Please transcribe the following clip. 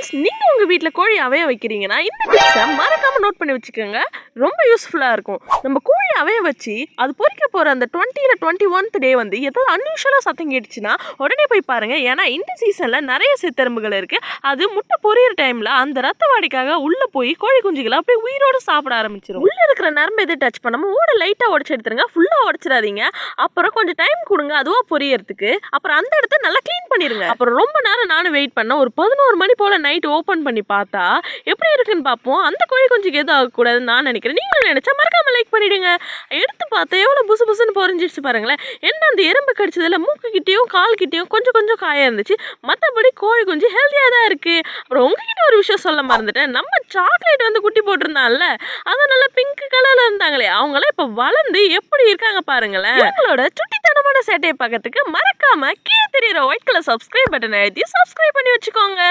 Friends, நீங்க உங்க வீட்ல கோழி அவைய வைக்கிறீங்கன்னா இந்த டிப்ஸை மறக்காம நோட் பண்ணி வச்சுக்கோங்க. ரொம்ப யூஸ்ஃபுல்லா இருக்கும். நம்ம கோழி அவைய வச்சு அது பொரிக்க போற அந்த 20 இல்ல 21th டே வந்து ஏதாவது அன்யூஷுவலா சத்தம் கேட்டுச்சுன்னா உடனே போய் பாருங்க. ஏன்னா இந்த சீசன்ல நிறைய சித்தெரும்புகள் இருக்கு. அது முட்டை பொரியிற டைம்ல அந்த ரத்த வாடைக்காக உள்ள போய் கோழி குஞ்சுகளை அப்படியே உயிரோட சாப்பிட ஆரம்பிச்சிடும். உள்ள இருக்கிற நரம்பு எது டச் பண்ணாம ஓட லைட்டா உடைச்சு எடுத்துருங்க. ஃபுல்லா உடைச்சிடாதீங்க. அப்புறம் கொஞ்சம் டைம் கொடுங்க அதுவா பொரியறதுக்கு. அப்புறம் அந்த இடத்த நல்லா க்ளீன் பண்ணிருங்க. அப்புறம் ரொம்ப நேரம் நானும் வெயிட் பண்ண ஒரு 11 மணி போல நைட் ஓபன் பண்ணி பார்த்தா எப்படி இருக்குன்னு பார்ப்போம். அந்த கோழி குஞ்சுக்கு எதுவும் ஆகக்கூடாதுன்னு நான் நினைக்கிறேன். நீங்களும் நினைச்சா மறக்காம லைக் பண்ணிடுங்க. எடுத்து பார்த்தா எவ்வளவு புசு புசுன்னு பொரிஞ்சிருச்சு பாருங்களேன். என்ன அந்த எறும்பு கடிச்சதுல மூக்கு கிட்டேயும் கால் கிட்டேயும் கொஞ்சம் கொஞ்சம் காயம் இருந்துச்சு. மற்றபடி கோழி குஞ்சு ஹெல்த்தியா தான் இருக்கு. அப்புறம் உங்ககிட்ட ஒரு விஷயம் சொல்ல மறந்துட்டேன். நம்ம சாக்லேட் வந்து குட்டி போட்டிருந்தான்ல, அது நல்லா பிங்க் கலர்ல இருந்தாங்களே, அவங்களாம் இப்ப வளர்ந்து எப்படி இருக்காங்க பாருங்களேன். உங்களோட சுட்டித்தனமான சேட்டையை பார்க்கறதுக்கு மறக்காம கீழே தெரியுற ஒயிட் கலர் சப்ஸ்கிரைப் பட்டன் அழுத்தி சப்ஸ்கிரைப் பண்ணி வச்சுக்கோங்க.